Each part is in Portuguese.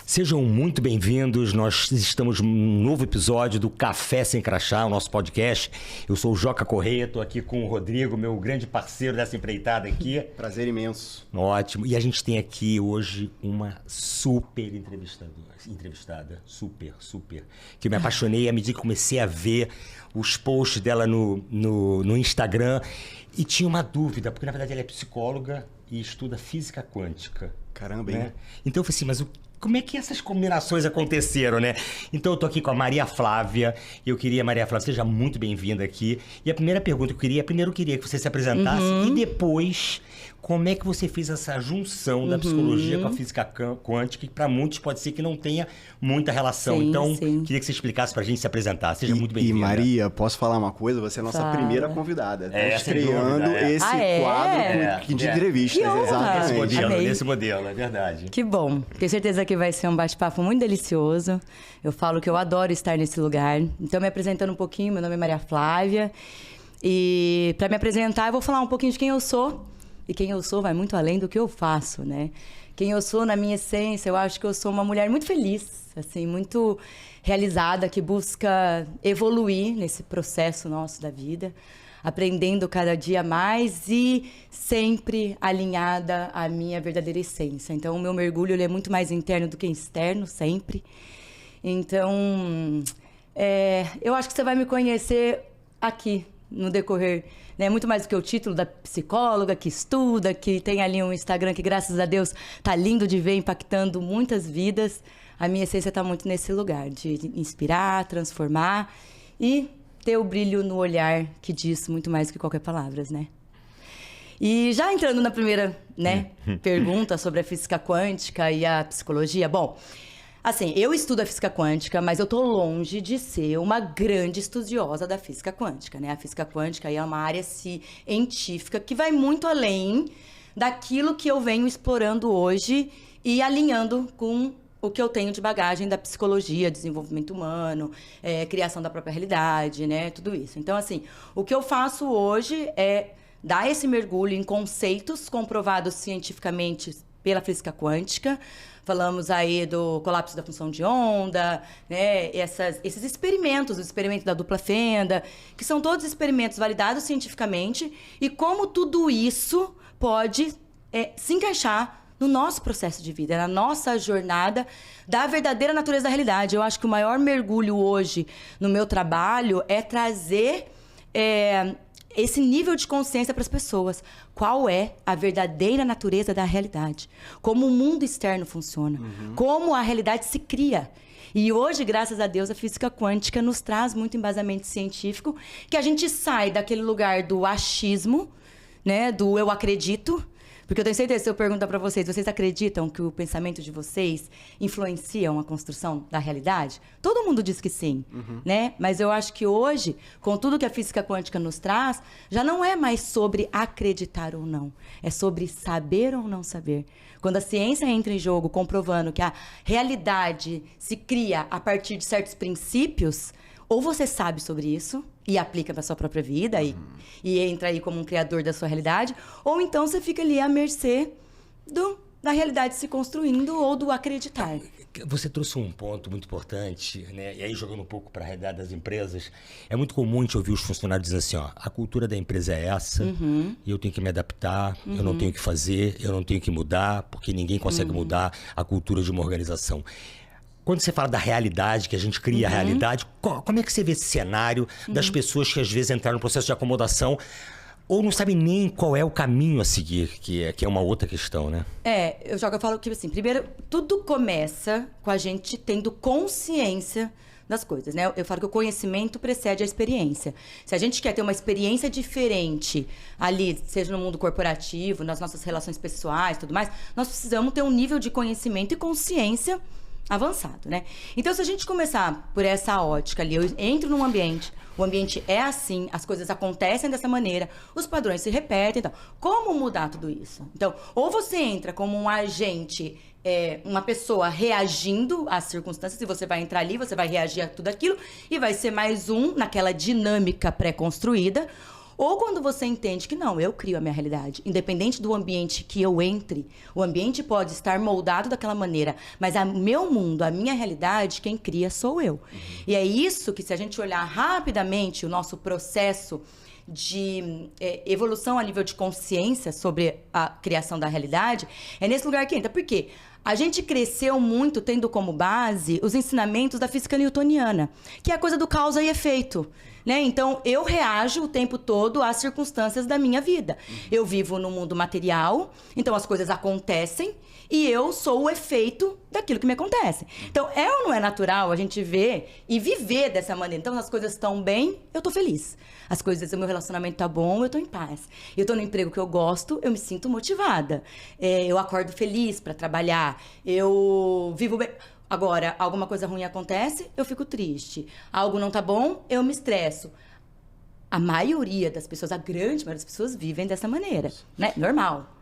Sejam muito bem-vindos, nós estamos num novo episódio do Café Sem Crachá, o nosso podcast. Eu sou o Joca Correia, estou aqui com o Rodrigo, meu grande parceiro dessa empreitada aqui. Prazer imenso. Ótimo. E a gente tem aqui hoje uma super entrevistada, super, que eu me apaixonei à medida que comecei a ver os posts dela no Instagram e tinha uma dúvida, porque na verdade ela é psicóloga e estuda física quântica. Caramba, hein? Né? Então eu falei assim, mas como é que essas combinações aconteceram, né? Então eu tô aqui com a Maria Flávia, e eu queria, Maria Flávia, seja muito bem-vinda aqui. E a primeira pergunta que eu queria, primeiro eu queria que você se apresentasse, e depois, como é que você fez essa junção da psicologia com a física quântica, que para muitos pode ser que não tenha muita relação. Sim, então, sim. queria que você explicasse pra gente se apresentar. Seja muito bem-vinda. E Maria, posso falar uma coisa? Você é a nossa primeira convidada. Tá sem estreando dúvida, esse quadro de entrevistas. Que honra. Exatamente. Nesse modelo, é verdade. Que bom. Tenho certeza que vai ser um bate-papo muito delicioso. Eu falo que eu adoro estar nesse lugar. Então, me apresentando um pouquinho, meu nome é Maria Flávia. E para me apresentar, eu vou falar um pouquinho de quem eu sou. E quem eu sou vai muito além do que eu faço, né? Quem eu sou, na minha essência, eu acho que eu sou uma mulher muito feliz, assim, muito realizada, que busca evoluir nesse processo nosso da vida, aprendendo cada dia mais e sempre alinhada à minha verdadeira essência. Então, o meu mergulho ele é muito mais interno do que externo, sempre. Então, eu acho que você vai me conhecer aqui, no decorrer, né? Muito mais do que o título da psicóloga que estuda, que tem ali um Instagram que, graças a Deus, tá lindo de ver, impactando muitas vidas. A minha essência tá muito nesse lugar, de inspirar, transformar e ter o brilho no olhar que diz muito mais do que qualquer palavra, né? E já entrando na primeira, né, pergunta sobre a física quântica e a psicologia, bom, assim, eu estudo a física quântica, mas eu tô longe de ser uma grande estudiosa da física quântica, né? A física quântica aí é uma área científica que vai muito além daquilo que eu venho explorando hoje e alinhando com o que eu tenho de bagagem da psicologia, desenvolvimento humano, criação da própria realidade, né? Tudo isso. Então, assim, o que eu faço hoje é dar esse mergulho em conceitos comprovados cientificamente pela física quântica. Falamos aí do colapso da função de onda, né? Esses experimentos, o experimento da dupla fenda, que são todos experimentos validados cientificamente, e como tudo isso pode se encaixar no nosso processo de vida, na nossa jornada da verdadeira natureza da realidade. Eu acho que o maior mergulho hoje no meu trabalho é trazer esse nível de consciência para as pessoas. Qual é a verdadeira natureza da realidade? Como o mundo externo funciona? Como a realidade se cria? E hoje, graças a Deus, a física quântica nos traz muito embasamento científico, que a gente sai daquele lugar do achismo, né, do eu acredito. Porque eu tenho certeza, se eu perguntar para vocês acreditam que o pensamento de vocês influenciam a construção da realidade? Todo mundo diz que sim, né? Mas eu acho que hoje, com tudo que a física quântica nos traz, já não é mais sobre acreditar ou não. É sobre saber ou não saber. Quando a ciência entra em jogo, comprovando que a realidade se cria a partir de certos princípios, ou você sabe sobre isso e aplica para sua própria vida e entra aí como um criador da sua realidade, ou então você fica ali à mercê da realidade se construindo ou do acreditar. Você trouxe um ponto muito importante, né? E aí, jogando um pouco para a realidade das empresas, é muito comum a gente ouvir os funcionários dizer assim, ó, a cultura da empresa é essa, e eu tenho que me adaptar, eu não tenho que fazer, eu não tenho que mudar, porque ninguém consegue mudar a cultura de uma organização. Quando você fala da realidade, que a gente cria a realidade, como é que você vê esse cenário das pessoas que às vezes entraram no processo de acomodação ou não sabem nem qual é o caminho a seguir, que é uma outra questão, né? Eu falo que, assim, primeiro, tudo começa com a gente tendo consciência das coisas, né? Eu falo que o conhecimento precede a experiência. Se a gente quer ter uma experiência diferente ali, seja no mundo corporativo, nas nossas relações pessoais e tudo mais, nós precisamos ter um nível de conhecimento e consciência avançado, né? Então, se a gente começar por essa ótica ali, eu entro num ambiente, o ambiente é assim, as coisas acontecem dessa maneira, os padrões se repetem, então, como mudar tudo isso? Então, ou você entra como um agente, uma pessoa reagindo às circunstâncias, e você vai entrar ali, você vai reagir a tudo aquilo, e vai ser mais um naquela dinâmica pré-construída, Ou quando você entende que não, eu crio a minha realidade. Independente do ambiente que eu entre, o ambiente pode estar moldado daquela maneira, mas o meu mundo, a minha realidade, quem cria sou eu. E é isso que, se a gente olhar rapidamente o nosso processo de evolução a nível de consciência sobre a criação da realidade, é nesse lugar que entra. Por quê? A gente cresceu muito tendo como base os ensinamentos da física newtoniana, que é a coisa do causa e efeito. Né? Então, eu reajo o tempo todo às circunstâncias da minha vida. Eu vivo no mundo material, então as coisas acontecem e eu sou o efeito daquilo que me acontece. Então, é ou não é natural a gente ver e viver dessa maneira? Então, as coisas estão bem, eu tô feliz. As coisas, o meu relacionamento tá bom, eu tô em paz. Eu tô no emprego que eu gosto, eu me sinto motivada. Eu acordo feliz para trabalhar. Eu vivo bem. Agora, alguma coisa ruim acontece, eu fico triste. Algo não tá bom, eu me estresso. A maioria das pessoas, a grande maioria das pessoas vivem dessa maneira, né? Normal.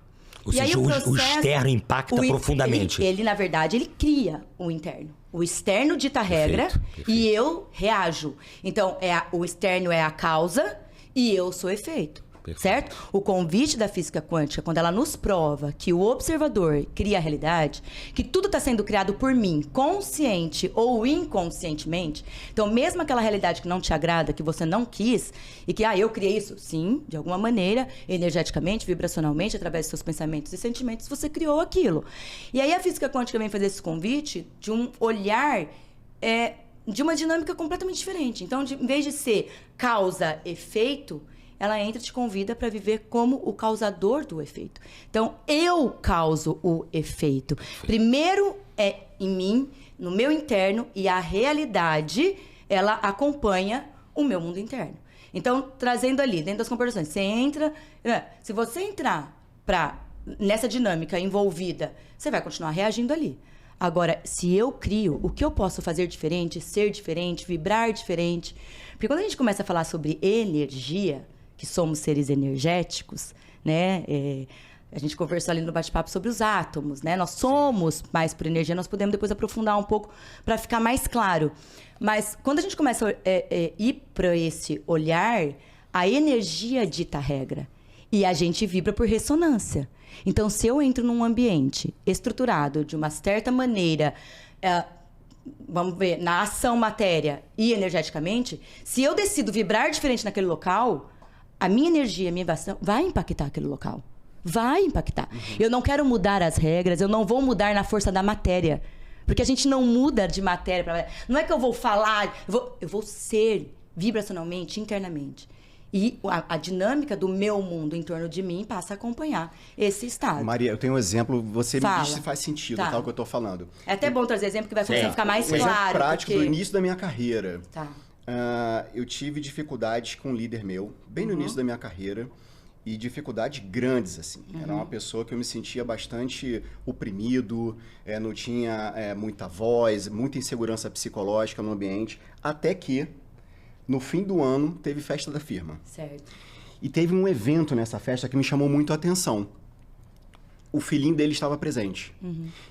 Ou seja, o externo impacta profundamente. Ele, na verdade, ele cria o interno. O externo dita a regra e eu reajo. Então, o externo é a causa e eu sou o efeito. Perfeito. Certo? O convite da física quântica, quando ela nos prova que o observador cria a realidade, que tudo está sendo criado por mim, consciente ou inconscientemente, então mesmo aquela realidade que não te agrada, que você não quis, e que, eu criei isso, sim, de alguma maneira, energeticamente, vibracionalmente, através dos seus pensamentos e sentimentos, você criou aquilo. E aí a física quântica vem fazer esse convite de um olhar de uma dinâmica completamente diferente. Então, em vez de ser causa-efeito, ela entra e te convida para viver como o causador do efeito. Então, eu causo o efeito. Primeiro é em mim, no meu interno, e a realidade, ela acompanha o meu mundo interno. Então, trazendo ali, dentro das comparações, você entra... Se você entrar nessa dinâmica envolvida, você vai continuar reagindo ali. Agora, se eu crio, o que eu posso fazer diferente, ser diferente, vibrar diferente? Porque quando a gente começa a falar sobre energia, que somos seres energéticos, né? A gente conversou ali no bate-papo sobre os átomos, né? Nós somos mais por energia, nós podemos depois aprofundar um pouco para ficar mais claro. Mas quando a gente começa a ir para esse olhar, a energia dita a regra. E a gente vibra por ressonância. Então, se eu entro num ambiente estruturado de uma certa maneira... vamos ver, na ação matéria e energeticamente, se eu decido vibrar diferente naquele local, a minha energia, a minha vibração vai impactar aquele local. Vai impactar. Eu não quero mudar as regras, eu não vou mudar na força da matéria. Porque a gente não muda de matéria para matéria. Não é que eu vou falar, eu vou ser vibracionalmente, internamente. E a dinâmica do meu mundo em torno de mim passa a acompanhar esse estado. Maria, eu tenho um exemplo, você me diz se faz sentido, tá, o que eu estou falando. É até bom trazer exemplo que vai ficar mais claro. Exemplo prático do início da minha carreira. Tá. Eu tive dificuldades com um líder meu, bem no início da minha carreira, e dificuldades grandes, assim. Era uma pessoa que eu me sentia bastante oprimido, não tinha muita voz, muita insegurança psicológica no ambiente, até que, no fim do ano, teve festa da firma. Certo. E teve um evento nessa festa que me chamou muito a atenção. O filhinho dele estava presente.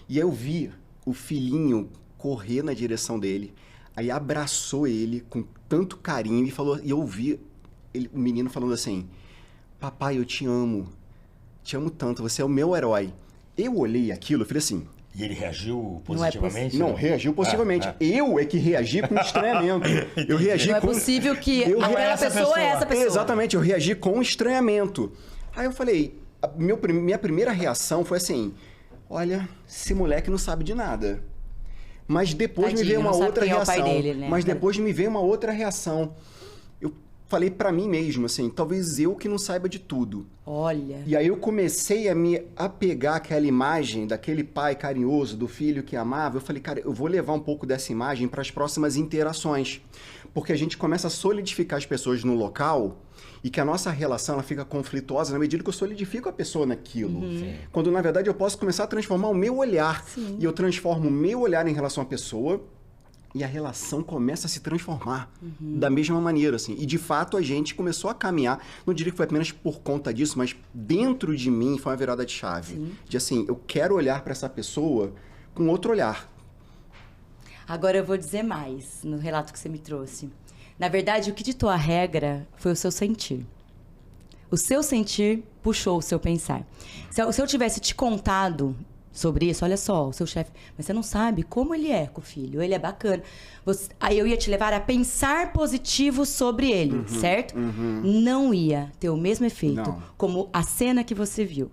E eu vi o filhinho correr na direção dele, aí abraçou ele com tanto carinho e eu ouvi o menino falando assim: papai, eu te amo tanto, você é o meu herói. Eu olhei aquilo e falei assim... E ele reagiu positivamente? Não, reagiu positivamente. Eu é que reagi com estranhamento. Eu reagi não é possível que aquela pessoa é essa pessoa. Exatamente, eu reagi com estranhamento. Aí eu falei, minha primeira reação foi assim: olha, esse moleque não sabe de nada. Mas depois me veio uma outra reação. Mas depois me veio uma outra reação. Eu falei pra mim mesmo, assim, talvez eu que não saiba de tudo. Olha. E aí eu comecei a me apegar àquela imagem daquele pai carinhoso, do filho que amava. Eu falei, cara, eu vou levar um pouco dessa imagem para as próximas interações. Porque a gente começa a solidificar as pessoas no local e que a nossa relação ela fica conflituosa na medida que eu solidifico a pessoa naquilo. Quando, na verdade, eu posso começar a transformar o meu olhar. Sim. E eu transformo o meu olhar em relação à pessoa e a relação começa a se transformar da mesma maneira, assim. E, de fato, a gente começou a caminhar, não diria que foi apenas por conta disso, mas dentro de mim foi uma virada de chave. Sim. De, assim, eu quero olhar para essa pessoa com outro olhar. Agora eu vou dizer mais no relato que você me trouxe. Na verdade, o que ditou a regra foi o seu sentir. O seu sentir puxou o seu pensar. Se eu tivesse te contado sobre isso, olha só, o seu chefe, mas você não sabe como ele é com o filho, ele é bacana. Aí eu ia te levar a pensar positivo sobre ele, certo? Não ia ter o mesmo efeito como a cena que você viu.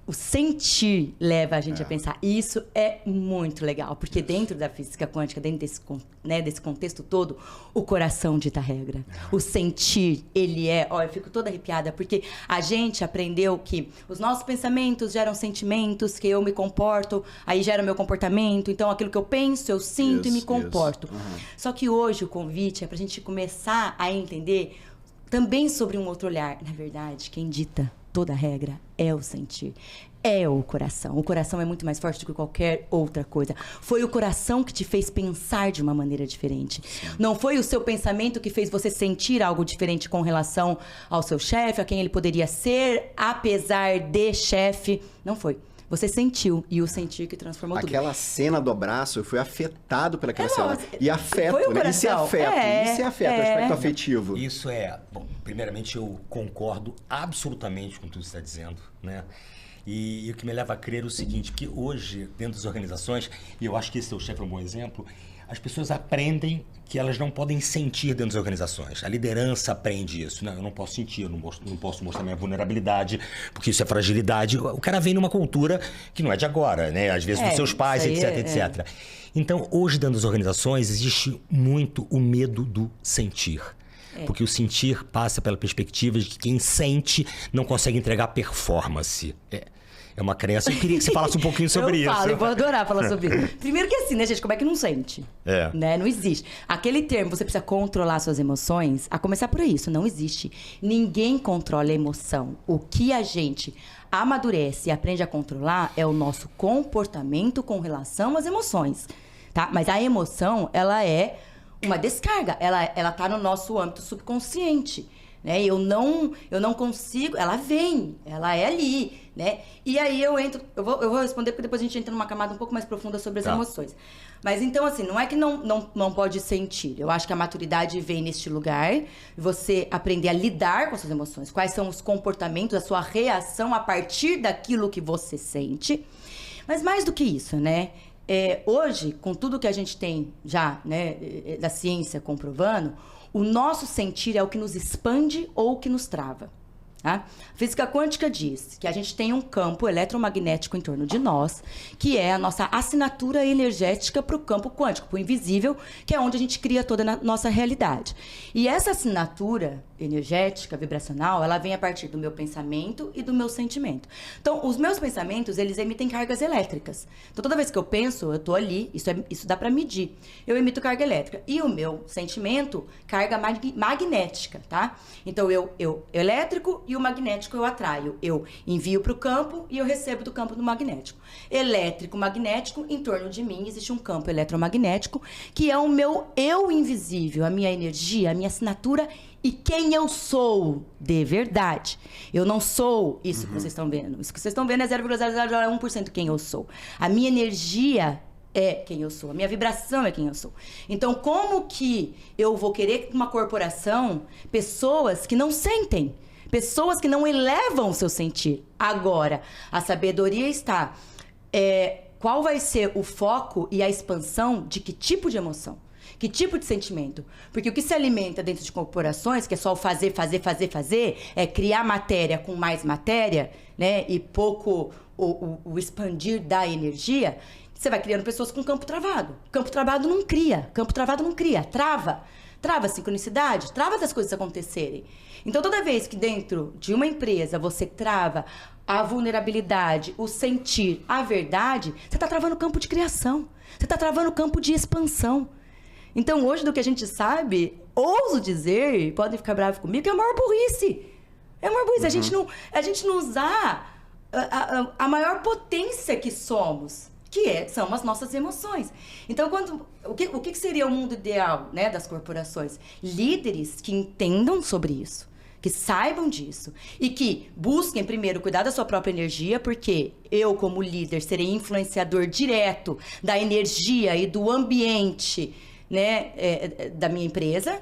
O sentir leva a gente a pensar. E isso é muito legal, porque dentro da física quântica, dentro desse contexto todo, o coração dita a regra. O sentir, ele é... Ó, eu fico toda arrepiada, porque a gente aprendeu que os nossos pensamentos geram sentimentos, que eu me comporto, aí gera meu comportamento. Então, aquilo que eu penso, eu sinto e me comporto. Só que hoje o convite é pra gente começar a entender também sobre um outro olhar. Na verdade, quem dita toda a regra é o sentir, é o coração. O coração é muito mais forte do que qualquer outra coisa. Foi o coração que te fez pensar de uma maneira diferente. Não foi o seu pensamento que fez você sentir algo diferente com relação ao seu chefe, a quem ele poderia ser, apesar de chefe. Não foi. Você sentiu, e o sentir que transformou tudo. Aquela cena do abraço, eu fui afetado pelaquela cena. E afeto, foi o né? Isso é afeto, o aspecto afetivo. Isso é... Bom, primeiramente, eu concordo absolutamente com tudo que você está dizendo, né? E o que me leva a crer é o seguinte, que hoje, dentro das organizações, e eu acho que esse seu chefe é um bom exemplo, as pessoas aprendem que elas não podem sentir dentro das organizações. A liderança aprende isso. Não, eu não posso sentir, eu não posso mostrar minha vulnerabilidade, porque isso é fragilidade. O cara vem numa cultura que não é de agora, né? Às vezes dos seus pais, etc, etc. Então, hoje, dentro das organizações, existe muito o medo do sentir. Porque o sentir passa pela perspectiva de que quem sente não consegue entregar performance. É uma crença. Eu queria que você falasse um pouquinho sobre isso. Eu vou adorar falar sobre isso. Primeiro que assim, né, gente? Como é que não sente? Né? Não existe. Aquele termo, você precisa controlar suas emoções, a começar por isso, não existe. Ninguém controla a emoção. O que a gente amadurece e aprende a controlar é o nosso comportamento com relação às emoções, tá? Mas a emoção, ela é uma descarga. Ela tá no nosso âmbito subconsciente. Né? Eu não consigo, ela vem, ela é ali, né? E aí eu vou responder, porque depois a gente entra numa camada um pouco mais profunda sobre as emoções. Mas então, assim, não é que não pode sentir. Eu acho que a maturidade vem neste lugar, você aprender a lidar com as suas emoções, quais são os comportamentos, a sua reação a partir daquilo que você sente. Mas mais do que isso, né? Hoje, com tudo que a gente tem já, né, da ciência comprovando, o nosso sentir é o que nos expande ou o que nos trava. Tá? A física quântica diz que a gente tem um campo eletromagnético em torno de nós, que é a nossa assinatura energética para o campo quântico, para o invisível, que é onde a gente cria toda a nossa realidade. E essa assinatura energética, vibracional, ela vem a partir do meu pensamento e do meu sentimento. Então, os meus pensamentos, eles emitem cargas elétricas. Então, toda vez que eu penso, eu tô ali, isso dá para medir. Eu emito carga elétrica. E o meu sentimento, carga magnética, tá? Então, elétrico e o magnético eu atraio. Eu envio para o campo e eu recebo do campo do magnético. Elétrico, magnético, em torno de mim existe um campo eletromagnético, que é o meu eu invisível, a minha energia, a minha assinatura e quem eu sou de verdade. Eu não sou isso que vocês estão vendo. Isso que vocês estão vendo é 0,0001% quem eu sou. A minha energia é quem eu sou. A minha vibração é quem eu sou. Então, como que eu vou querer uma corporação, pessoas que não sentem, pessoas que não elevam o seu sentir? Agora, a sabedoria está... qual vai ser o foco e a expansão de que tipo de emoção? Que tipo de sentimento? Porque o que se alimenta dentro de corporações, que é só o fazer, é criar matéria com mais matéria, né? E pouco o expandir da energia, você vai criando pessoas com campo travado. Campo travado não cria, trava. Trava a sincronicidade, trava das coisas acontecerem. Então, toda vez que dentro de uma empresa você trava a vulnerabilidade, o sentir, a verdade, você está travando o campo de criação. Você está travando o campo de expansão. Então, hoje, do que a gente sabe, ouso dizer, podem ficar bravos comigo, que é a maior burrice. É a maior burrice. A gente não usar a maior potência que somos, são as nossas emoções. Então, o que seria o mundo ideal, né, das corporações? Líderes que entendam sobre isso, que saibam disso e que busquem primeiro cuidar da sua própria energia, porque eu, como líder, serei influenciador direto da energia e do ambiente, né, da minha empresa.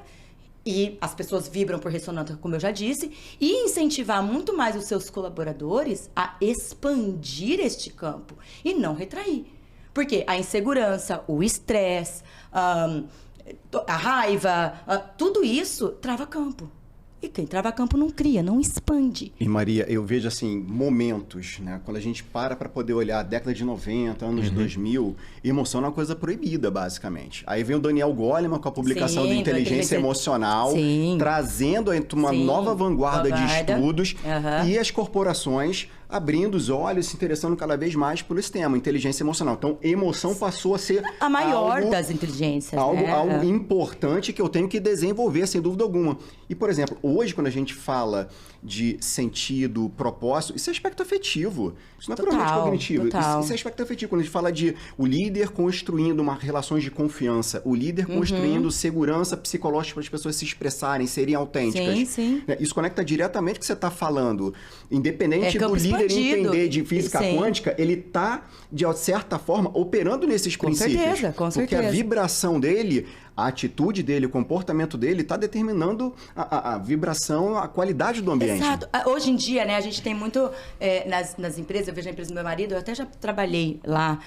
e as pessoas vibram por ressonância, como eu já disse, e incentivar muito mais os seus colaboradores a expandir este campo e não retrair. Porque a insegurança, o estresse, a raiva, tudo isso trava campo. E quem trava campo não cria, não expande. E Maria, eu vejo assim, momentos, né? Quando a gente para poder olhar a década de 90, anos 2000, emoção é uma coisa proibida, basicamente. Aí vem o Daniel Goleman com a publicação do Inteligência Emocional, trazendo uma nova vanguarda de estudos e as corporações abrindo os olhos, se interessando cada vez mais por esse tema, inteligência emocional. Então, emoção passou a ser a maior das inteligências. Algo importante que eu tenho que desenvolver, sem dúvida alguma. E, por exemplo, hoje, quando a gente fala de sentido, propósito, isso é aspecto afetivo. Isso não é puramente cognitivo. Isso é aspecto afetivo. Quando a gente fala de o líder construindo relações de confiança, o líder construindo segurança psicológica para as pessoas se expressarem, serem autênticas. Sim. Isso conecta diretamente com o que você está falando. Independente do líder entender de física quântica, ele está, de certa forma, operando nesses princípios. Com certeza. Porque a vibração dele, a atitude dele, o comportamento dele está determinando a vibração, a qualidade do ambiente. Exato. Hoje em dia, né, a gente tem muito nas empresas, eu vejo a empresa do meu marido, eu até já trabalhei lá,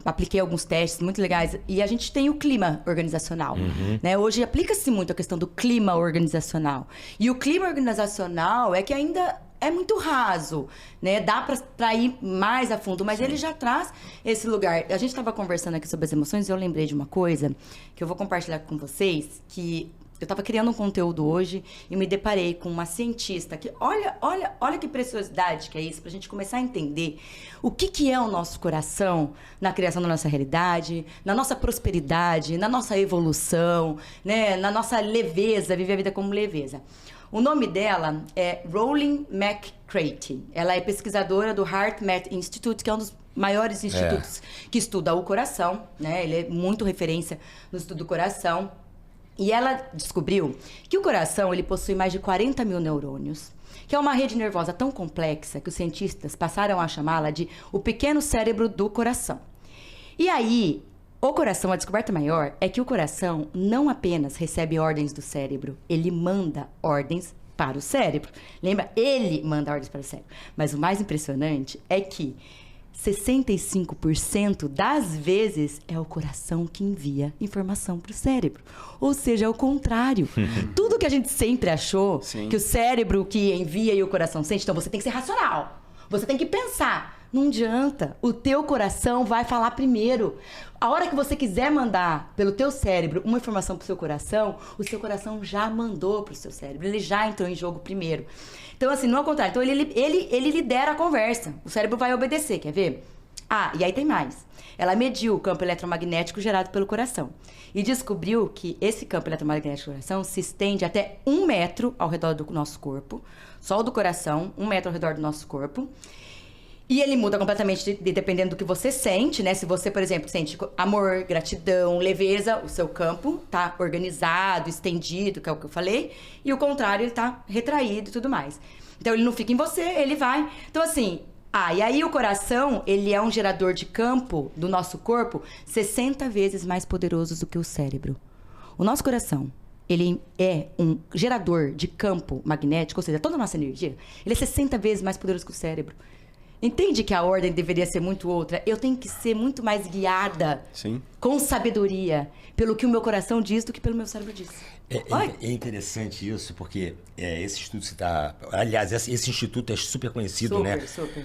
apliquei alguns testes muito legais, e a gente tem o clima organizacional. Né? Hoje aplica-se muito a questão do clima organizacional. E o clima organizacional é que ainda é muito raso, né? Dá para ir mais a fundo, mas ele já traz esse lugar. A gente estava conversando aqui sobre as emoções e eu lembrei de uma coisa que eu vou compartilhar com vocês, que eu estava criando um conteúdo hoje e me deparei com uma cientista que, olha que preciosidade que é isso, para a gente começar a entender o que é o nosso coração na criação da nossa realidade, na nossa prosperidade, na nossa evolução, né? Na nossa leveza, viver a vida como leveza. O nome dela é Rowling McCraty. Ela é pesquisadora do HeartMath Institute, que é um dos maiores institutos que estuda o coração, né? Ele é muito referência no estudo do coração. E ela descobriu que o coração ele possui mais de 40 mil neurônios, que é uma rede nervosa tão complexa que os cientistas passaram a chamá-la de o pequeno cérebro do coração. E aí, o coração, a descoberta maior é que o coração não apenas recebe ordens do cérebro, ele manda ordens para o cérebro. Lembra? Ele manda ordens para o cérebro. Mas o mais impressionante é que 65% das vezes é o coração que envia informação para o cérebro. Ou seja, é o contrário. Tudo que a gente sempre achou, que o cérebro que envia e o coração sente, então você tem que ser racional. Você tem que pensar. Não adianta. O teu coração vai falar primeiro. A hora que você quiser mandar pelo teu cérebro uma informação pro seu coração, o seu coração já mandou pro seu cérebro. Ele já entrou em jogo primeiro. Então, assim, não é o contrário. Então, ele lidera a conversa. O cérebro vai obedecer, quer ver? E aí tem mais. Ela mediu o campo eletromagnético gerado pelo coração. E descobriu que esse campo eletromagnético do coração se estende até 1 metro ao redor do nosso corpo. Só o do coração, 1 metro ao redor do nosso corpo. E ele muda completamente dependendo do que você sente, né? Se você, por exemplo, sente amor, gratidão, leveza, o seu campo tá organizado, estendido, que é o que eu falei. E o contrário, ele tá retraído e tudo mais. Então, ele não fica em você, ele vai. Então, assim... e aí o coração, ele é um gerador de campo do nosso corpo 60 vezes mais poderoso do que o cérebro. O nosso coração, ele é um gerador de campo magnético, ou seja, toda a nossa energia, ele é 60 vezes mais poderoso que o cérebro. Entende que a ordem deveria ser muito outra? Eu tenho que ser muito mais guiada, com sabedoria, pelo que o meu coração diz do que pelo meu cérebro diz. É interessante isso, porque esse estudo aliás, esse instituto é super conhecido,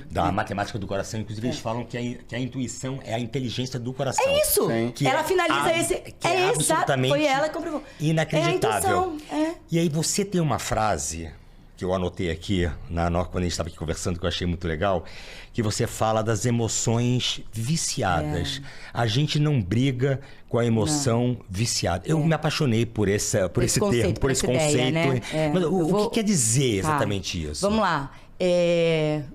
da matemática do coração. Inclusive, eles falam que a intuição é a inteligência do coração. É isso! Ela finaliza esse... Que é absolutamente foi ela que comprovou. Inacreditável. É a intuição, E aí você tem uma frase... que eu anotei aqui, quando a gente estava aqui conversando, que eu achei muito legal, que você fala das emoções viciadas. A gente não briga com a emoção viciada. Eu me apaixonei por esse termo, por esse conceito. Ideia, né? Mas o que quer dizer exatamente isso? Vamos lá.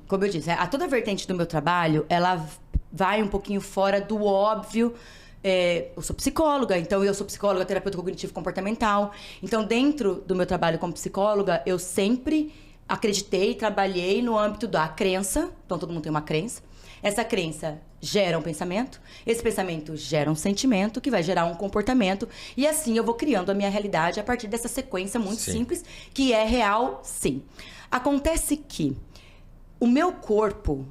Como eu disse, toda a vertente do meu trabalho, ela vai um pouquinho fora do óbvio. Eu sou psicóloga, então eu sou psicóloga, terapeuta cognitivo-comportamental. Então, dentro do meu trabalho como psicóloga, eu sempre acreditei, trabalhei no âmbito da crença. Então, todo mundo tem uma crença. Essa crença gera um pensamento, esse pensamento gera um sentimento, que vai gerar um comportamento, e assim eu vou criando a minha realidade a partir dessa sequência muito simples, que é real, sim. Acontece que o meu corpo,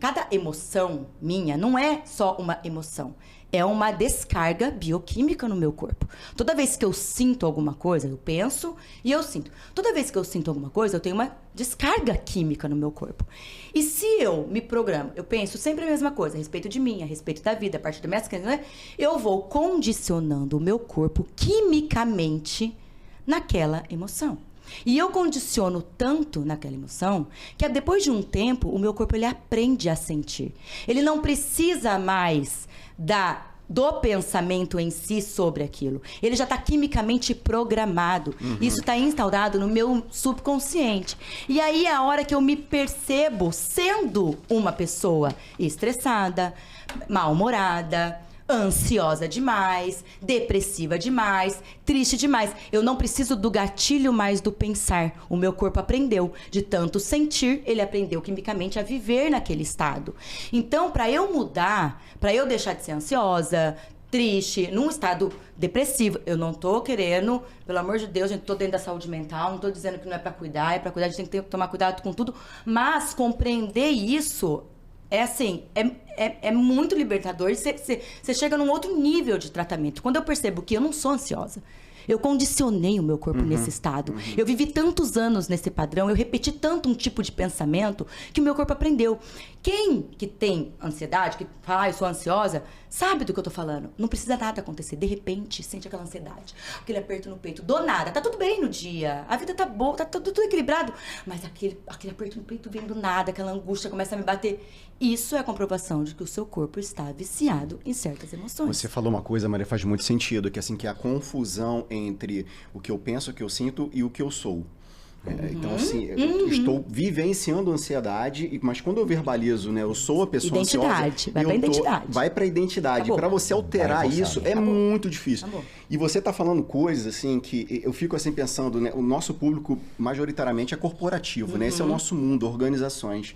cada emoção minha não é só uma emoção. É uma descarga bioquímica no meu corpo. Toda vez que eu sinto alguma coisa, eu penso e eu sinto. Toda vez que eu sinto alguma coisa, eu tenho uma descarga química no meu corpo. E se eu me programo, eu penso sempre a mesma coisa, a respeito de mim, a respeito da vida, a partir das minhas crenças, né? Eu vou condicionando o meu corpo quimicamente naquela emoção. E eu condiciono tanto naquela emoção que depois de um tempo o meu corpo ele aprende a sentir. Ele não precisa mais do pensamento em si sobre aquilo. Ele já está quimicamente programado. Isso está instaurado no meu subconsciente. E aí é a hora que eu me percebo sendo uma pessoa estressada, mal-humorada, ansiosa demais, depressiva demais, triste demais. Eu não preciso do gatilho mais do pensar. O meu corpo aprendeu. De tanto sentir, ele aprendeu quimicamente a viver naquele estado. Então, para eu mudar, para eu deixar de ser ansiosa, triste, num estado depressivo, eu não tô querendo, pelo amor de Deus, gente, tô dentro da saúde mental, não tô dizendo que não é para cuidar, a gente tem que tomar cuidado com tudo, mas compreender isso é assim, é muito libertador. Você chega num outro nível de tratamento. Quando eu percebo que eu não sou ansiosa, eu condicionei o meu corpo nesse estado. Eu vivi tantos anos nesse padrão, eu repeti tanto um tipo de pensamento que o meu corpo aprendeu. Quem que tem ansiedade, que fala, eu sou ansiosa, sabe do que eu tô falando. Não precisa nada acontecer. De repente, sente aquela ansiedade, aquele aperto no peito. Do nada, tá tudo bem no dia, a vida tá boa, tá tudo equilibrado. Mas aquele aperto no peito vem do nada, aquela angústia começa a me bater. Isso é a comprovação de que o seu corpo está viciado em certas emoções. Você falou uma coisa, Maria, faz muito sentido, que assim, que é a confusão entre o que eu penso, o que eu sinto e o que eu sou. Então, assim, eu estou vivenciando ansiedade, mas quando eu verbalizo, né, eu sou a pessoa identidade, ansiosa... Vai para a identidade. Para você alterar isso, é muito difícil. Acabou. E você está falando coisas, assim, que eu fico, assim, pensando, né, o nosso público, majoritariamente, é corporativo, né? Esse é o nosso mundo, organizações.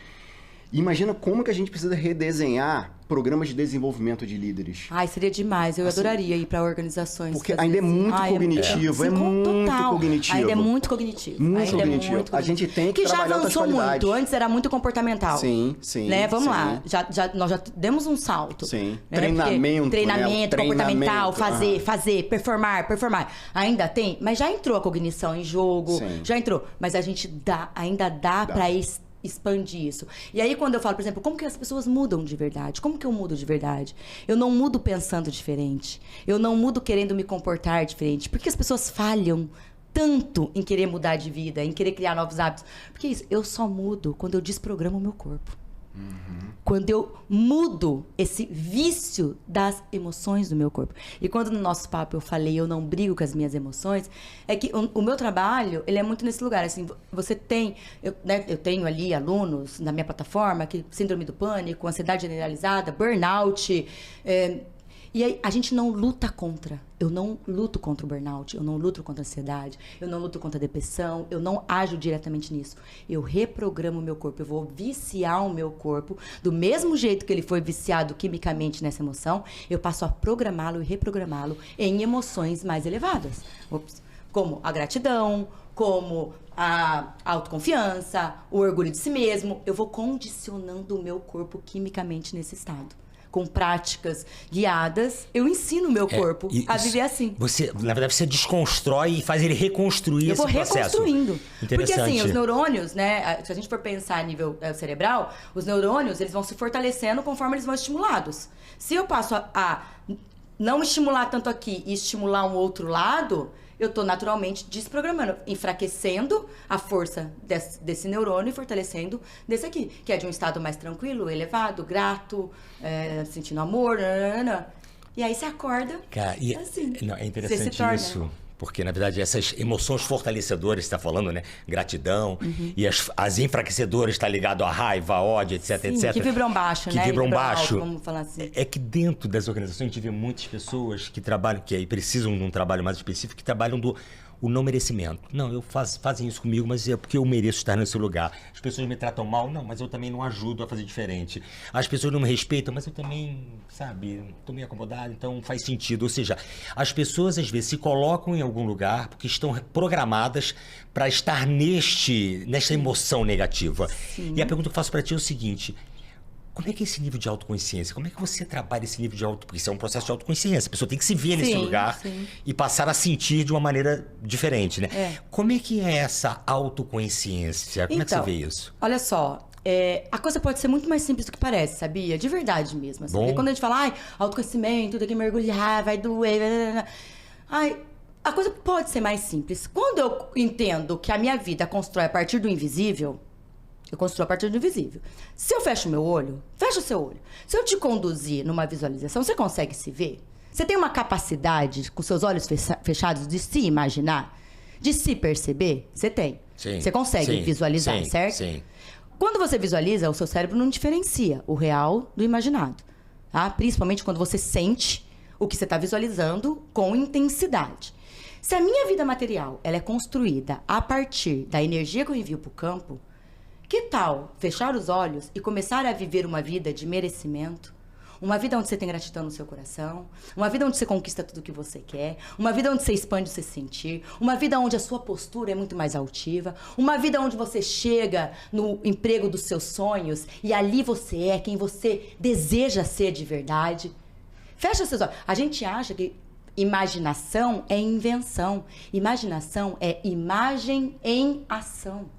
Imagina como que a gente precisa redesenhar programas de desenvolvimento de líderes. Ai, seria demais. Eu adoraria ir para organizações. Porque ainda é muito cognitivo. Ainda é muito cognitivo. Muito cognitivo. A gente tem que trabalhar outras qualidades. Já avançou muito. Antes era muito comportamental. Sim. Né? Vamos lá. Nós já demos um salto. Sim. Né? Treinamento, comportamental, fazer, performar. Ainda tem, mas já entrou a cognição em jogo. Sim. Já entrou. Mas a gente ainda dá para expandir isso. E aí, quando eu falo, por exemplo, como que as pessoas mudam de verdade? Como que eu mudo de verdade? Eu não mudo pensando diferente. Eu não mudo querendo me comportar diferente. Por que as pessoas falham tanto em querer mudar de vida, em querer criar novos hábitos? Porque isso, eu só mudo quando eu desprogramo o meu corpo. Quando eu mudo esse vício das emoções do meu corpo. E quando no nosso papo eu falei, eu não brigo com as minhas emoções, é que o meu trabalho, ele é muito nesse lugar. Assim, você tem... Eu tenho ali alunos na minha plataforma, que síndrome do pânico, ansiedade generalizada, burnout... E aí, a gente não luta contra. Eu não luto contra o burnout, eu não luto contra a ansiedade, eu não luto contra a depressão, eu não ajo diretamente nisso. Eu reprogramo o meu corpo, eu vou viciar o meu corpo do mesmo jeito que ele foi viciado quimicamente nessa emoção, eu passo a programá-lo e reprogramá-lo em emoções mais elevadas. Como a gratidão, como a autoconfiança, o orgulho de si mesmo. Eu vou condicionando o meu corpo quimicamente nesse estado. Com práticas guiadas, eu ensino o meu corpo a viver assim. Você, na verdade, você desconstrói e faz ele reconstruir esse processo. Eu vou reconstruindo. Porque assim, os neurônios, né? Se a gente for pensar a nível cerebral, os neurônios, eles vão se fortalecendo conforme eles vão estimulados. Se eu passo a não estimular tanto aqui e estimular um outro lado, eu estou naturalmente desprogramando, enfraquecendo a força desse neurônio e fortalecendo desse aqui, que é de um estado mais tranquilo, elevado, grato, sentindo amor, e aí você acorda. Cara, assim. É interessante isso. Porque, na verdade, essas emoções fortalecedoras, você está falando, né? Gratidão. E as enfraquecedoras está ligado à raiva, à ódio, etc, etc. Que vibram baixo, né? Que vibram baixo. Alto, vamos falar assim. É que dentro das organizações a gente vê muitas pessoas que trabalham, que aí precisam de um trabalho mais específico, que trabalham o não merecimento. Não, fazem isso comigo, mas é porque eu mereço estar nesse lugar. As pessoas me tratam mal, não, mas eu também não ajudo a fazer diferente. As pessoas não me respeitam, mas eu também, sabe, estou meio acomodado, então faz sentido. Ou seja, as pessoas às vezes se colocam em algum lugar porque estão programadas para estar nesta emoção negativa. Sim. E a pergunta que eu faço para ti é o seguinte: como é que é esse nível de autoconsciência? Como é que você trabalha esse nível de autoconsciência? Porque isso é um processo de autoconsciência. A pessoa tem que se ver nesse lugar e passar a sentir de uma maneira diferente, né? Como é que é essa autoconsciência? Como é que você vê isso? Olha só, a coisa pode ser muito mais simples do que parece, sabia? De verdade mesmo. Assim. Porque quando a gente fala, autoconhecimento, tem que mergulhar, vai doer... a coisa pode ser mais simples. Quando eu entendo que a minha vida constrói a partir do invisível... Eu construo a partir do invisível. Se eu fecho o meu olho, fecha o seu olho. Se eu te conduzir numa visualização, você consegue se ver? Você tem uma capacidade, com seus olhos fechados, de se imaginar? De se perceber? Você tem. Sim. Você consegue visualizar, certo? Sim. Quando você visualiza, o seu cérebro não diferencia o real do imaginado. Tá? Principalmente quando você sente o que você está visualizando com intensidade. Se a minha vida material ela é construída a partir da energia que eu envio para o campo, que tal fechar os olhos e começar a viver uma vida de merecimento? Uma vida onde você tem gratidão no seu coração, uma vida onde você conquista tudo o que você quer, uma vida onde você expande o seu sentir, uma vida onde a sua postura é muito mais altiva, uma vida onde você chega no emprego dos seus sonhos e ali você é quem você deseja ser de verdade. Fecha seus olhos. A gente acha que imaginação é invenção. Imaginação é imagem em ação.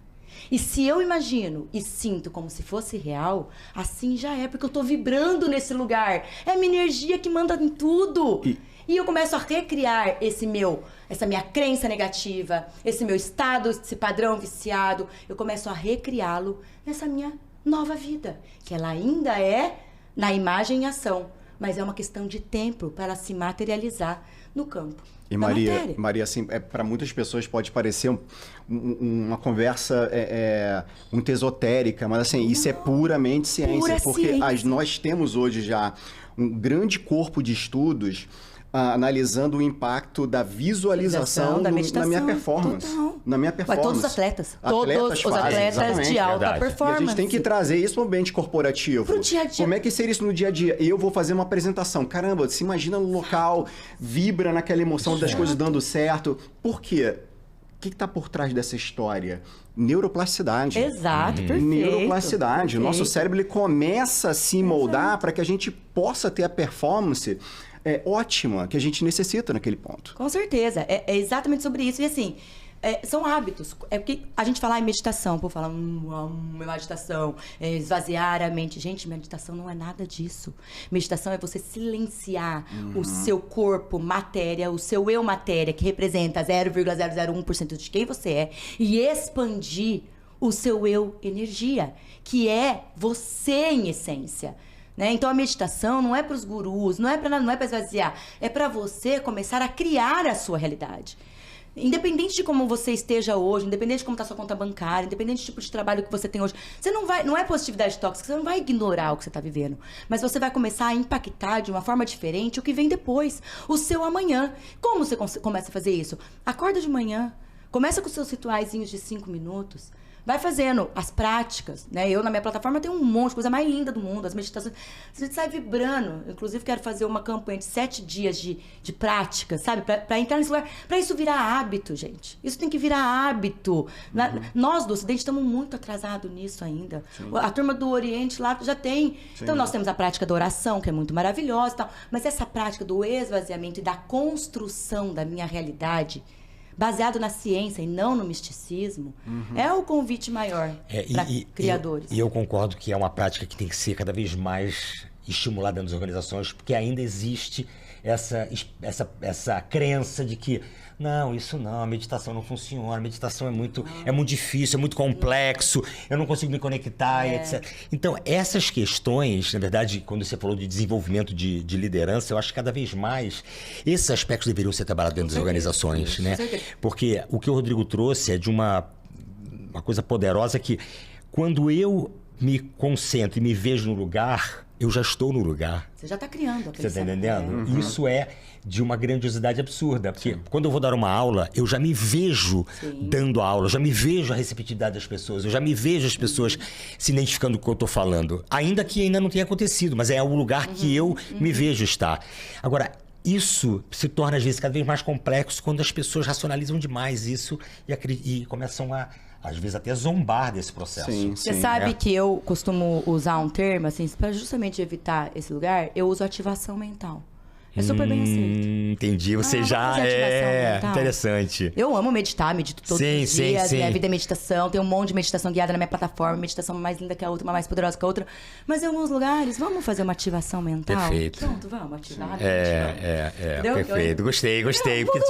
E se eu imagino e sinto como se fosse real, assim já é, porque eu tô vibrando nesse lugar. É a minha energia que manda em tudo. E eu começo a recriar essa minha crença negativa, esse meu estado, esse padrão viciado. Eu começo a recriá-lo nessa minha nova vida, que ela ainda é na imagem e ação, mas é uma questão de tempo para ela se materializar no campo. E Maria, assim, para muitas pessoas pode parecer uma conversa muito esotérica, mas assim, isso é puramente ciência, porque nós temos hoje já um grande corpo de estudos analisando o impacto da visualização da meditação, na minha performance. Total. Na minha performance. Todos os atletas. Todos os atletas de alta performance. E a gente tem que trazer isso para o ambiente corporativo. Pro dia a dia. Como é que seria isso no dia a dia? Eu vou fazer uma apresentação. Caramba, se imagina no local, vibra naquela emoção das coisas dando certo. Por quê? O que está por trás dessa história? Neuroplasticidade. Exato, perfeito. Neuroplasticidade. Perfeito. O nosso cérebro ele começa a se moldar para que a gente possa ter a performance ótima que a gente necessita naquele ponto. Com certeza. É exatamente sobre isso. E assim, são hábitos. É porque a gente fala em meditação, por falar meditação, esvaziar a mente. Gente, meditação não é nada disso. Meditação é você silenciar o seu corpo, matéria, o seu eu matéria, que representa 0,001% de quem você é, e expandir o seu eu energia, que é você em essência. Né? Então a meditação não é para os gurus, não é para esvaziar, é para você começar a criar a sua realidade. Independente de como você esteja hoje, independente de como está sua conta bancária, independente do tipo de trabalho que você tem hoje, você não é positividade tóxica, você não vai ignorar o que você está vivendo, mas você vai começar a impactar de uma forma diferente o que vem depois, o seu amanhã. Como você começa a fazer isso? Acorda de manhã, começa com os seus rituaizinhos de 5 minutos, vai fazendo as práticas, né? Eu, na minha plataforma, tenho um monte de coisa mais linda do mundo, as meditações. A gente sai vibrando. Inclusive, quero fazer uma campanha de 7 dias de prática, sabe? Pra entrar nesse lugar. Pra isso virar hábito, gente. Isso tem que virar hábito. Nós, do Ocidente, estamos muito atrasados nisso ainda. Sim. A turma do Oriente lá já tem. Sim. Então, nós temos a prática da oração, que é muito maravilhosa e tal. Mas essa prática do esvaziamento e da construção da minha realidade, baseado na ciência e não no misticismo, é o convite maior para criadores. E eu concordo que é uma prática que tem que ser cada vez mais estimulada nas organizações, porque ainda existe essa crença de que não, isso não, a meditação não funciona, a meditação é muito difícil, é muito complexo, eu não consigo me conectar, etc. Então, essas questões, na verdade, quando você falou de desenvolvimento de liderança, eu acho que cada vez mais esses aspectos deveriam ser trabalhados dentro das organizações, né? Porque o que o Rodrigo trouxe é de uma coisa poderosa que, quando eu me concentro e me vejo no lugar, eu já estou no lugar. Você já está criando. Você está entendendo? Isso é de uma grandiosidade absurda. Porque quando eu vou dar uma aula, eu já me vejo dando a aula, eu já me vejo a receptividade das pessoas, eu já me vejo as pessoas se identificando com o que eu estou falando. Ainda que ainda não tenha acontecido, mas é o lugar que eu me vejo estar. Agora, isso se torna, às vezes, cada vez mais complexo quando as pessoas racionalizam demais isso e começam a, às vezes, até zombar desse processo. Você sabe que eu costumo usar um termo, assim, para justamente evitar esse lugar, eu uso ativação mental. É super bem aceito. Entendi. Você já é interessante. Eu amo meditar, medito todos os dias. Minha vida é meditação. Tem um monte de meditação guiada na minha plataforma. Meditação mais linda que a outra, uma mais poderosa que a outra. Mas em alguns lugares, vamos fazer uma ativação mental? Perfeito. Pronto, vamos ativar. Perfeito. Gostei. Porque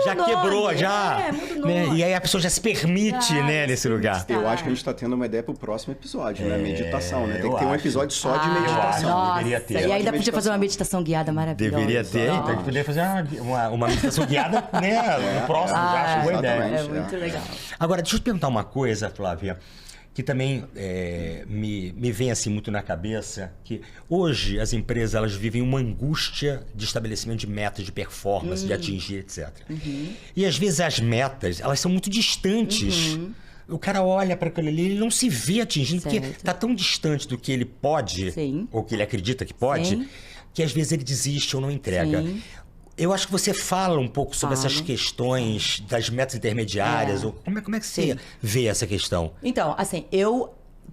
já quebrou, já. Né? E aí a pessoa já se permite, né, nesse lugar. Eu acho que a gente está tendo uma ideia pro próximo episódio, né? Meditação, né? Tem que ter um episódio só de meditação. Nossa, deveria ter. E ainda podia fazer uma meditação guiada maravilhosa. Deveria ter, então a gente poderia fazer uma meditação guiada, né? No próximo, já acho boa ideia. É muito legal. Agora, deixa eu te perguntar uma coisa, Flávia, que também me vem assim muito na cabeça, que hoje as empresas elas vivem uma angústia de estabelecimento de metas, de performance, de atingir, etc. E às vezes as metas, elas são muito distantes. O cara olha para aquilo ali, ele não se vê atingindo, porque está tão distante do que ele pode, ou que ele acredita que pode, que às vezes ele desiste ou não entrega. Eu acho que você fala um pouco sobre essas questões das metas intermediárias. Ou como é que você vê essa questão? Então, assim,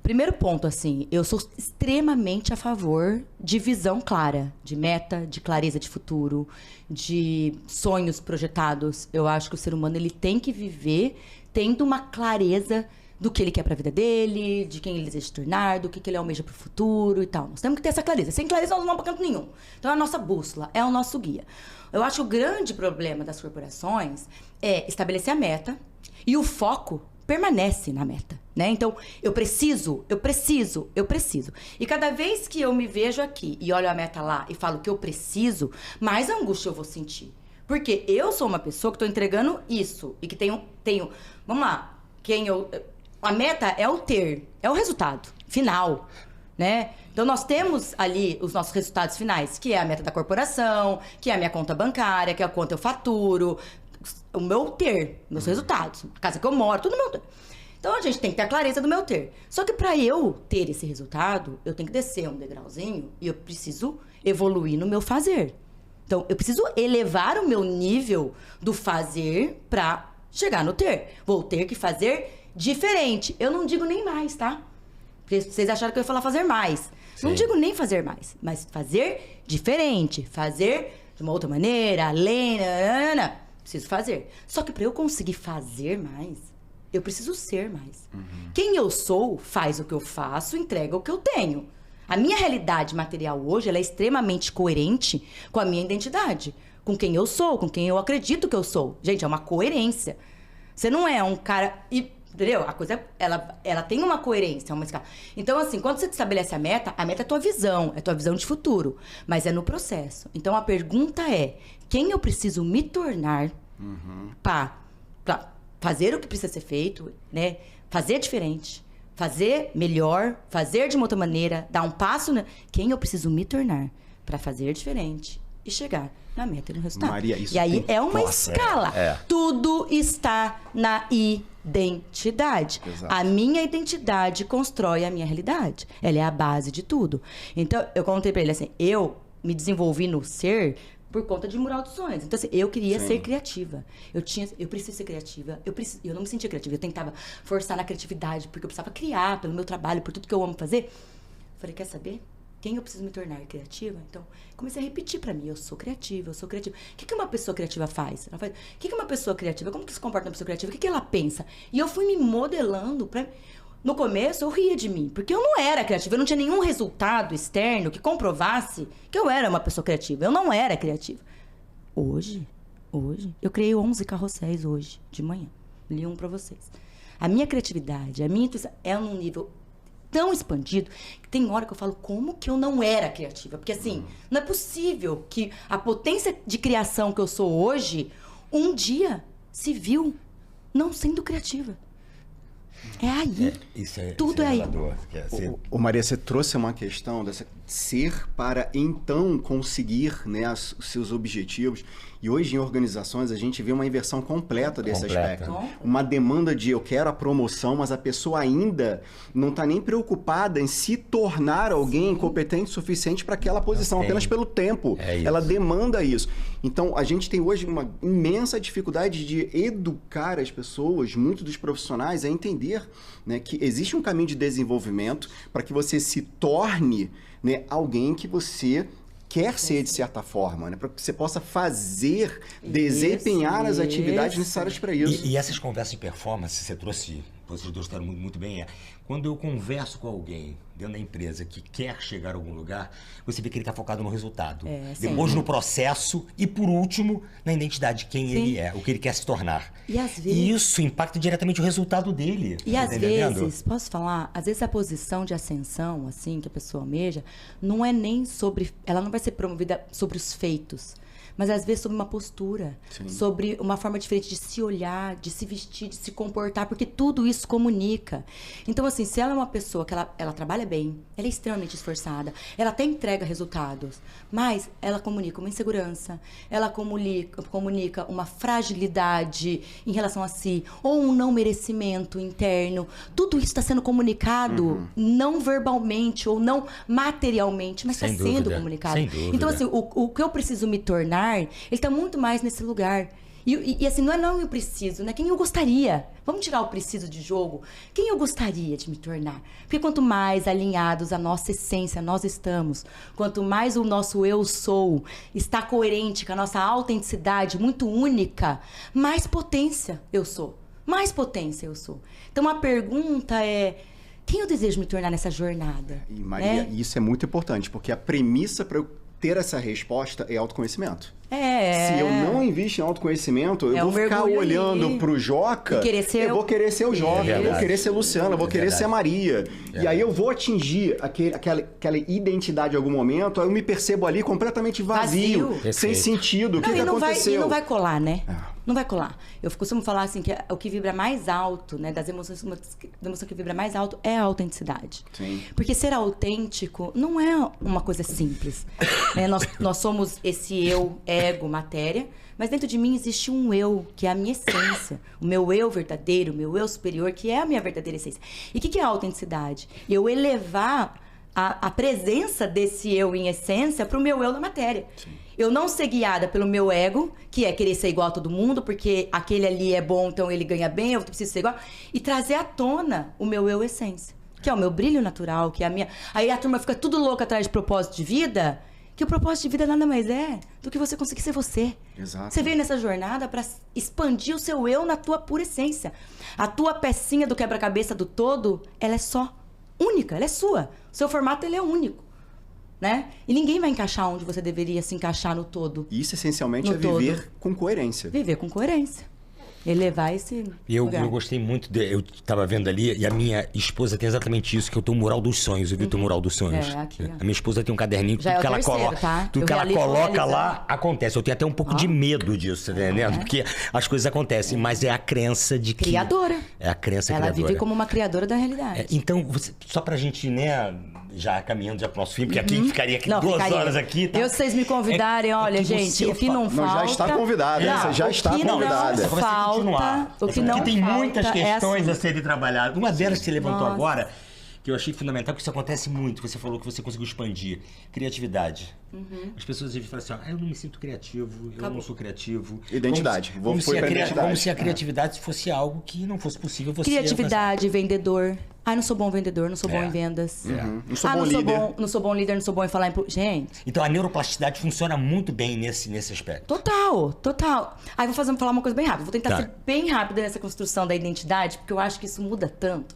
primeiro ponto, assim, eu sou extremamente a favor de visão clara, de meta, de clareza de futuro, de sonhos projetados. Eu acho que o ser humano ele tem que viver tendo uma clareza do que ele quer para a vida dele, de quem ele deseja se tornar, do que ele almeja para o futuro e tal. Nós temos que ter essa clareza. Sem clareza, nós não vamos para canto nenhum. Então, é a nossa bússola, é o nosso guia. Eu acho que o grande problema das corporações é estabelecer a meta e o foco permanece na meta, né? Então, eu preciso. E cada vez que eu me vejo aqui e olho a meta lá e falo que eu preciso, mais angústia eu vou sentir. Porque eu sou uma pessoa que estou entregando isso e que tenho... Vamos lá. A meta é o ter, é o resultado final, né? Então, nós temos ali os nossos resultados finais, que é a meta da corporação, que é a minha conta bancária, que é a conta eu faturo, o meu ter, meus resultados, a casa que eu moro, tudo meu ter. Então, a gente tem que ter a clareza do meu ter. Só que para eu ter esse resultado, eu tenho que descer um degrauzinho e eu preciso evoluir no meu fazer. Então, eu preciso elevar o meu nível do fazer para chegar no ter. Vou ter que fazer diferente. Eu não digo nem mais, tá? Porque vocês acharam que eu ia falar fazer mais. Não digo nem fazer mais, mas fazer diferente. Fazer de uma outra maneira, além... Preciso fazer. Só que para eu conseguir fazer mais, eu preciso ser mais. Quem eu sou faz o que eu faço, entrega o que eu tenho. A minha realidade material hoje ela é extremamente coerente com a minha identidade. Com quem eu sou, com quem eu acredito que eu sou. Gente, é uma coerência. Você não é um cara... Entendeu? A coisa, ela tem uma coerência, uma escala. Então, assim, quando você estabelece a meta é tua visão de futuro. Mas é no processo. Então, a pergunta é, quem eu preciso me tornar para fazer o que precisa ser feito, né? Fazer diferente, fazer melhor, fazer de uma outra maneira, dar um passo... Quem eu preciso me tornar para fazer diferente e chegar na meta e no resultado. Maria, isso e aí é uma escala. Tudo está na identidade. Exato. A minha identidade constrói a minha realidade. Ela é a base de tudo. Então, eu contei pra ele assim, eu me desenvolvi no ser por conta de Mural dos Sonhos. Então, assim, eu queria ser criativa. Eu preciso ser criativa. Eu não me sentia criativa. Eu tentava forçar na criatividade, porque eu precisava criar pelo meu trabalho, por tudo que eu amo fazer. Falei, quer saber? Quem eu preciso me tornar criativa? Então, comecei a repetir pra mim, eu sou criativa. O que uma pessoa criativa faz? Ela faz. O que uma pessoa criativa, como que se comporta uma pessoa criativa? O que ela pensa? E eu fui me modelando pra... No começo, eu ria de mim, porque eu não era criativa. Eu não tinha nenhum resultado externo que comprovasse que eu era uma pessoa criativa. Eu não era criativa. Hoje, eu criei 11 carrosséis hoje, de manhã. Li um pra vocês. A minha criatividade, a minha intuição é num nível... tão expandido, que tem hora que eu falo, como que eu não era criativa? Porque, assim, não é possível que a potência de criação que eu sou hoje, um dia se viu não sendo criativa. É aí. Tudo é aí. Ô Maria, você trouxe uma questão dessa ser para então conseguir, né, os seus objetivos. E hoje em organizações a gente vê uma inversão completa desse aspecto. Uma demanda de eu quero a promoção, mas a pessoa ainda não está nem preocupada em se tornar alguém competente o suficiente para aquela posição, apenas pelo tempo. Ela demanda isso. Então a gente tem hoje uma imensa dificuldade de educar as pessoas, muitos dos profissionais, a entender, né, que existe um caminho de desenvolvimento para que você se torne, né, alguém que você quer ser de certa forma, né? Para que você possa fazer, desempenhar as atividades necessárias para isso. E essas conversas de performance, você trouxe, vocês dois estavam muito bem, quando eu converso com alguém dentro da empresa que quer chegar a algum lugar, você vê que ele está focado no resultado. Depois no processo e, por último, na identidade de quem ele é, o que ele quer se tornar. E às vezes... E isso impacta diretamente o resultado dele. E às vezes, posso falar, às vezes a posição de ascensão, assim, que a pessoa almeja, não é nem sobre... Ela não vai ser promovida sobre os feitos, mas às vezes sobre uma postura, sobre uma forma diferente de se olhar, de se vestir, de se comportar, porque tudo isso comunica. Então, assim, se ela é uma pessoa que ela trabalha bem, ela é extremamente esforçada, ela até entrega resultados, mas ela comunica uma insegurança, ela comunica uma fragilidade em relação a si, ou um não merecimento interno. Tudo isso está sendo comunicado não verbalmente ou não materialmente, mas está sendo comunicado. Sem dúvida. Então, assim, o que eu preciso me tornar, ele está muito mais nesse lugar. E assim, não eu preciso, né? Quem eu gostaria? Vamos tirar o preciso de jogo. Quem eu gostaria de me tornar? Porque quanto mais alinhados à nossa essência nós estamos, quanto mais o nosso eu sou está coerente com a nossa autenticidade muito única, mais potência eu sou. Mais potência eu sou. Então a pergunta é: quem eu desejo me tornar nessa jornada? E Maria, isso é muito importante, porque a premissa para eu ter essa resposta é autoconhecimento. Se eu não investir em autoconhecimento, eu vou ficar olhando pro Joca, eu vou querer ser o Joca, eu vou querer ser a Luciana, eu vou querer ser a Maria. E aí eu vou atingir aquela identidade em algum momento, aí eu me percebo ali completamente vazio. Sem sentido. O que aconteceu? E não vai colar, né? Não vai colar. Eu costumo falar assim, que o que vibra mais alto, né, das emoções, uma emoção que vibra mais alto é a autenticidade. Porque ser autêntico não é uma coisa simples. Nós somos esse eu, ego, matéria, mas dentro de mim existe um eu, que é a minha essência. O meu eu verdadeiro, o meu eu superior, que é a minha verdadeira essência. E o que é a autenticidade? Eu elevar a presença desse eu em essência para o meu eu na matéria. Eu não ser guiada pelo meu ego, que é querer ser igual a todo mundo, porque aquele ali é bom, então ele ganha bem, eu preciso ser igual. E trazer à tona o meu eu essência, que é o meu brilho natural, que é a minha... Aí a turma fica tudo louca atrás de propósito de vida, que o propósito de vida nada mais é do que você conseguir ser você. Exato. Você veio nessa jornada para expandir o seu eu na tua pura essência. A tua pecinha do quebra-cabeça do todo, ela é só única, ela é sua. O seu formato, ele é único. Né? E ninguém vai encaixar onde você deveria se encaixar no todo. Isso, essencialmente, é viver com coerência. Viver com coerência. Elevar esse lugar. Eu gostei muito, eu estava vendo ali, e a minha esposa tem exatamente isso, que eu tenho o mural dos sonhos. Eu vi o teu mural dos sonhos. Aqui, a minha esposa tem um caderninho, tudo que ela coloca, tá? Tudo que ela coloca lá, acontece. Eu tenho até um pouco de medo disso, tá entendendo? Porque as coisas acontecem, mas é a crença de que... Criadora. É a crença ela criadora. Ela vive como uma criadora da realidade. Então, só pra gente, né... Já caminhando já pro nosso fim, porque aqui ficaria 2 horas aqui. Tá? Vocês me convidarem, olha, gente, o que não falta... já está convidada, você já está convidada. O que não falta tem muitas questões a serem trabalhadas. Uma delas que você levantou agora, que eu achei fundamental, porque isso acontece muito, você falou que você conseguiu expandir. Criatividade. As pessoas às vezes falam assim, eu não me sinto criativo, eu não sou criativo. Identidade. Como se a criatividade fosse algo que não fosse possível você criatividade, vendedor. Não sou bom vendedor, não sou bom em vendas. Não sou bom líder. Não sou bom líder, não sou bom em falar em... Gente... Então a neuroplasticidade funciona muito bem nesse aspecto. Total. Aí vou falar uma coisa bem rápida. Vou tentar ser bem rápida nessa construção da identidade, porque eu acho que isso muda tanto.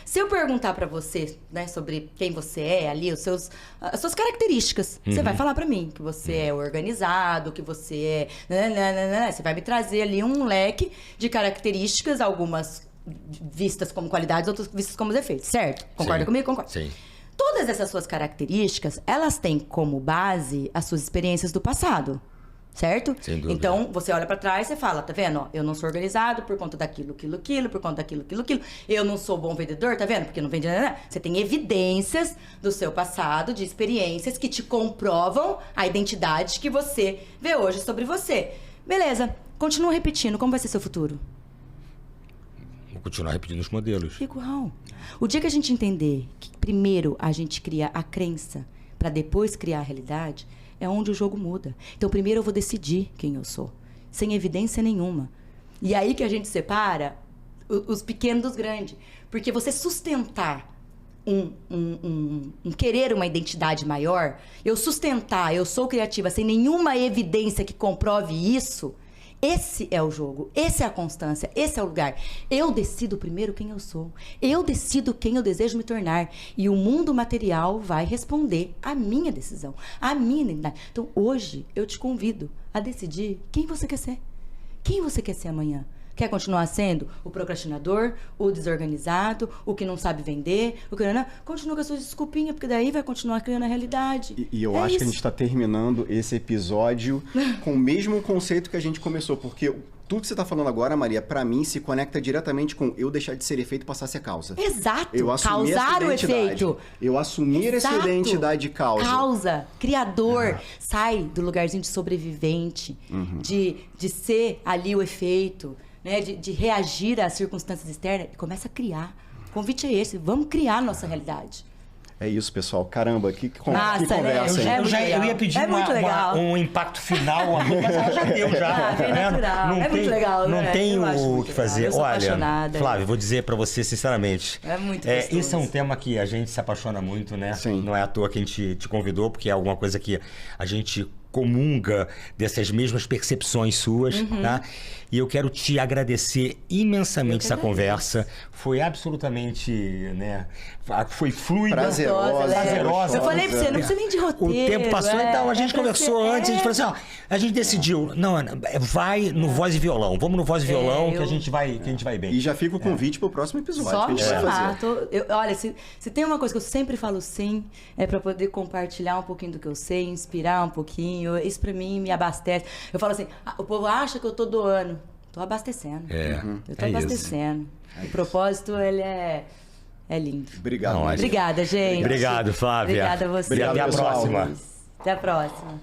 Se eu perguntar pra você, né, sobre quem você é ali, as suas características, você vai falar pra mim que você é organizado, que você é... Você vai me trazer ali um leque de características, algumas vistas como qualidades, outras vistas como defeitos, certo? Concorda comigo? Concordo. Sim. Todas essas suas características, elas têm como base as suas experiências do passado. Certo? Sem dúvida. Então, você olha pra trás e fala, tá vendo? Ó, eu não sou organizado por conta daquilo, por conta daquilo. Eu não sou bom vendedor, tá vendo? Porque não vende nada. Você tem evidências do seu passado, de experiências que te comprovam a identidade que você vê hoje sobre você. Beleza. Continua repetindo. Como vai ser seu futuro? Vou continuar repetindo os modelos. Igual. O dia que a gente entender que primeiro a gente cria a crença pra depois criar a realidade, é onde o jogo muda. Então, primeiro eu vou decidir quem eu sou, sem evidência nenhuma. E aí que a gente separa os pequenos dos grandes. Porque você sustentar querer uma identidade maior, eu sou criativa sem nenhuma evidência que comprove isso, esse é o jogo, esse é a constância, esse é o lugar. Eu decido primeiro quem eu sou. Eu decido quem eu desejo me tornar. E o mundo material vai responder à minha decisão, à minha identidade. Então, hoje, eu te convido a decidir quem você quer ser. Quem você quer ser amanhã? Quer continuar sendo o procrastinador, o desorganizado, o que não sabe vender, o que não... Continua com as suas desculpinhas, porque daí vai continuar criando a realidade. E eu acho que a gente está terminando esse episódio com o mesmo conceito que a gente começou, porque tudo que você está falando agora, Maria, para mim se conecta diretamente com eu deixar de ser efeito e passar a ser causa. Exato. Eu assumir Causar essa o efeito. Eu assumir essa identidade de causa. Causa, criador. Sai do lugarzinho de sobrevivente, de ser ali o efeito, né? De reagir às circunstâncias externas e começa a criar. O convite é esse. Vamos criar a nossa realidade. É isso, pessoal. Caramba, que Massa, conversa, né? hein? Eu ia pedir um impacto final, mas ela já deu, já. É natural. Não muito legal, não né? tem Eu acho o muito que legal. fazer. Eu sou Olha, apaixonada. Flávio, vou dizer pra você sinceramente. É muito gostoso. Esse é um tema que a gente se apaixona muito, né? Sim. Não é à toa que a gente te convidou, porque é alguma coisa que a gente comunga dessas mesmas percepções suas, tá? E eu quero te agradecer imensamente essa conversa. Foi absolutamente, né? Foi fluida. Prazerosa. Eu falei pra você, não precisa nem de roteiro. O tempo passou, então a gente conversou antes, a gente falou assim, ó, a gente decidiu, não, vai no voz e violão, vamos no voz e violão que a gente vai bem. E já fica o convite pro próximo episódio Só que a me gente vai chamar. fazer. Olha, se tem uma coisa que eu sempre falo sim, é pra poder compartilhar um pouquinho do que eu sei, inspirar um pouquinho. Isso pra mim me abastece. Eu falo assim, o povo acha que eu tô doando. Tô abastecendo. Eu tô abastecendo. O propósito, ele é lindo. Obrigado. Não, Obrigada, gente. Obrigado, Flávia. Obrigada a você. Obrigado, e até a pessoal. próxima. Até a próxima.